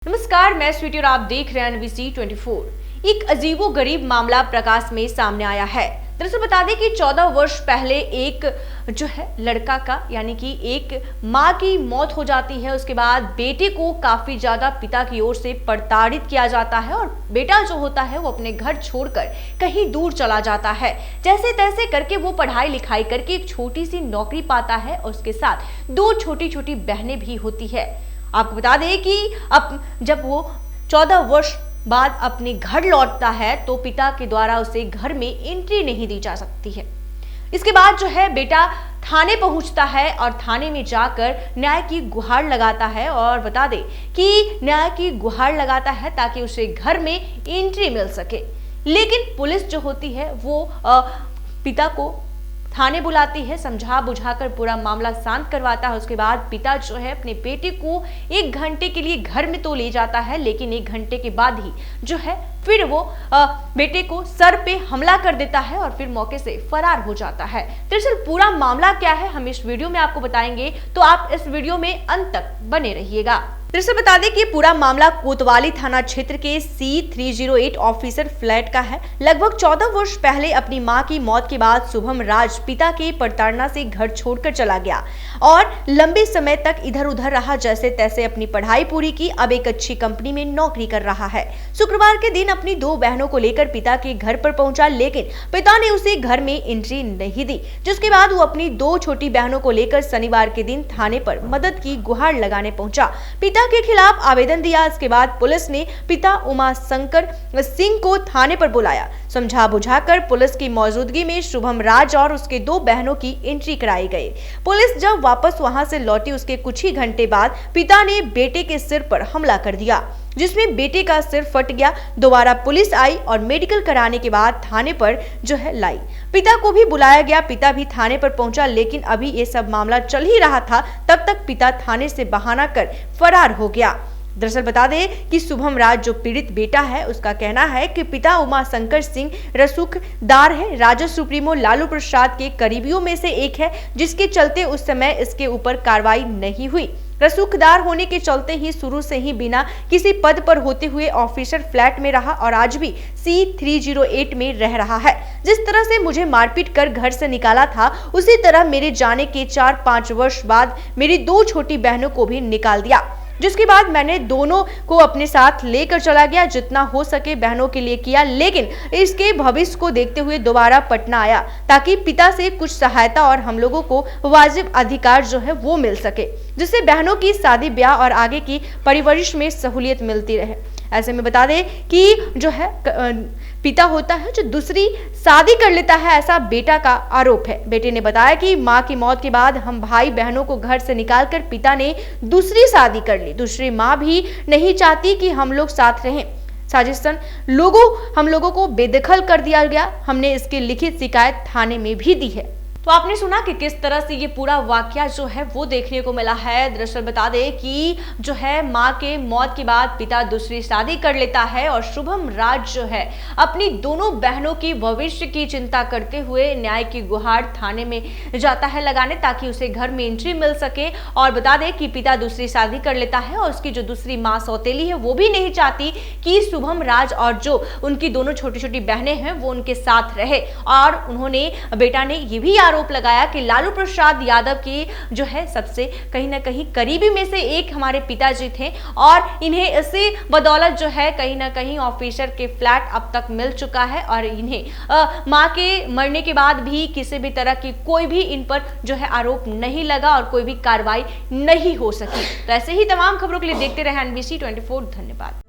नमस्कार, मैं स्वीटी और आप देख रहे हैं एनबीसी 24। एक अजीबोगरीब मामला प्रकाश में सामने आया है। दरअसल बता दें कि 14 वर्ष पहले एक लड़का का यानी कि एक माँ की मौत हो जाती है। उसके बाद बेटे को काफी ज्यादा पिता की ओर से प्रताड़ित किया जाता है और बेटा जो होता है वो अपने घर छोड़कर कहीं दूर चला जाता है। जैसे तैसे करके वो पढ़ाई लिखाई करके एक छोटी सी नौकरी पाता है और उसके साथ दो छोटी छोटी बहनें भी होती है। आपको बता दें कि अब जब वो 14 वर्ष बाद अपने घर लौटता है तो पिता के द्वारा उसे घर में एंट्री नहीं दी जा सकती है। इसके बाद बेटा थाने पहुंचता है और थाने में जाकर न्याय की गुहार लगाता है और बता दें कि न्याय की गुहार लगाता है ताकि उसे घर में एंट्री मिल सके। लेकिन पुलिस जो होती है वो पिता को थाने बुलाती है, समझा बुझाकर पूरा मामला शांत करवाता है। उसके बाद पिता अपने बेटे को 1 घंटे के लिए घर में तो ले जाता है, लेकिन 1 घंटे के बाद ही फिर वो बेटे को सर पे हमला कर देता है और फिर मौके से फरार हो जाता है। दरअसल पूरा मामला क्या है हम इस वीडियो में आपको बताएंगे, तो आप इस वीडियो में अंत तक बने रहिएगा। दरअसल बता दें कि पूरा मामला कोतवाली थाना क्षेत्र के C308 ऑफिसर फ्लैट का है। लगभग 14 वर्ष पहले अपनी मां की मौत के बाद शुभम राज पिता के प्रताड़ना से घर छोड़कर चला गया और लंबे समय तक इधर उधर रहा। जैसे तैसे अपनी पढ़ाई पूरी की, अब एक अच्छी कंपनी में नौकरी कर रहा है। शुक्रवार के दिन अपनी 2 बहनों को लेकर पिता के घर पर पहुंचा, लेकिन पिता ने उसे घर में एंट्री नहीं दी। जिसके बाद वो अपनी 2 छोटी बहनों को लेकर शनिवार के दिन थाने पर मदद की गुहार लगाने पहुंचा। पिता के खिलाफ आवेदन दिया। इसके बाद पुलिस ने पिता उमाशंकर सिंह को थाने पर बुलाया। समझा बुझाकर पुलिस की मौजूदगी में शुभम राज और उसके 2 बहनों की एंट्री कराई गई। पुलिस जब वापस वहां से लौटी उसके कुछ ही घंटे बाद पिता ने बेटे के सिर पर हमला कर दिया, जिसमें बेटे का सिर फट गया। दोबारा पुलिस आई और मेडिकल कराने के बाद थाने पर लाई। पिता को भी बुलाया गया, पिता भी थाने पर पहुंचा, लेकिन अभी ये सब मामला चल ही रहा था तब तक पिता थाने से बहाना कर फरार हो गया। दरअसल बता दें कि शुभम राज जो पीड़ित बेटा है उसका कहना है कि पिता उमाशंकर सिंह रसूखदार है, राजस्व सुप्रीमो लालू प्रसाद के करीबियों में से एक है, जिसके चलते उस समय इसके ऊपर कार्रवाई नहीं हुई। रसूखदार होने के चलते ही शुरू से ही बिना किसी पद पर होते हुए ऑफिसर फ्लैट में रहा और आज भी C308 में रह रहा है। जिस तरह से मुझे मारपीट कर घर से निकाला था, उसी तरह मेरे जाने के 4-5 वर्ष बाद मेरी 2 छोटी बहनों को भी निकाल दिया, जिसके बाद मैंने दोनों को अपने साथ लेकर चला गया। जितना हो सके बहनों के लिए किया, लेकिन इसके भविष्य को देखते हुए दोबारा पटना आया ताकि पिता से कुछ सहायता और हम लोगों को वाजिब अधिकार वो मिल सके, जिससे बहनों की शादी ब्याह और आगे की परवरिश में सहूलियत मिलती रहे। ऐसे में बता दें कि पिता होता है जो दूसरी शादी कर लेता है, ऐसा बेटा का आरोप है। बेटे ने बताया कि मां की मौत के बाद हम भाई बहनों को घर से निकालकर पिता ने दूसरी शादी कर ली। दूसरी मां भी नहीं चाहती कि हम लोग साथ रहें। साजिशन हम लोगों को बेदखल कर दिया गया। हमने इसकी लिखित शिकायत थाने में भी दी है। तो आपने सुना कि किस तरह से ये पूरा वाकया वो देखने को मिला है। दरअसल बता दें कि मां के मौत के बाद पिता दूसरी शादी कर लेता है और शुभम राज अपनी दोनों बहनों की भविष्य की चिंता करते हुए न्याय की गुहार थाने में जाता है लगाने ताकि उसे घर में एंट्री मिल सके। और बता दें कि पिता दूसरी शादी कर लेता है और उसकी जो दूसरी मां सौतेली है वो भी नहीं चाहती कि शुभम राज और जो उनकी दोनों छोटी छोटी बहनें हैं वो उनके साथ रहे। और उन्होंने बेटा ने ये भी आरोप लगाया कि लालू प्रसाद यादव की सबसे कहीं ना कहीं करीबी में से एक हमारे पिताजी थे और इन्हें इसी बदौलत कहीं ना कहीं ऑफिसर के फ्लैट अब तक मिल चुका है और इन्हें मां के मरने के बाद भी किसी भी तरह की कोई भी इन पर आरोप नहीं लगा और कोई भी कार्रवाई नहीं हो सकी। तो ऐसे ही तमाम खबरों के लिए देखते रहे एनबीसी 24। धन्यवाद।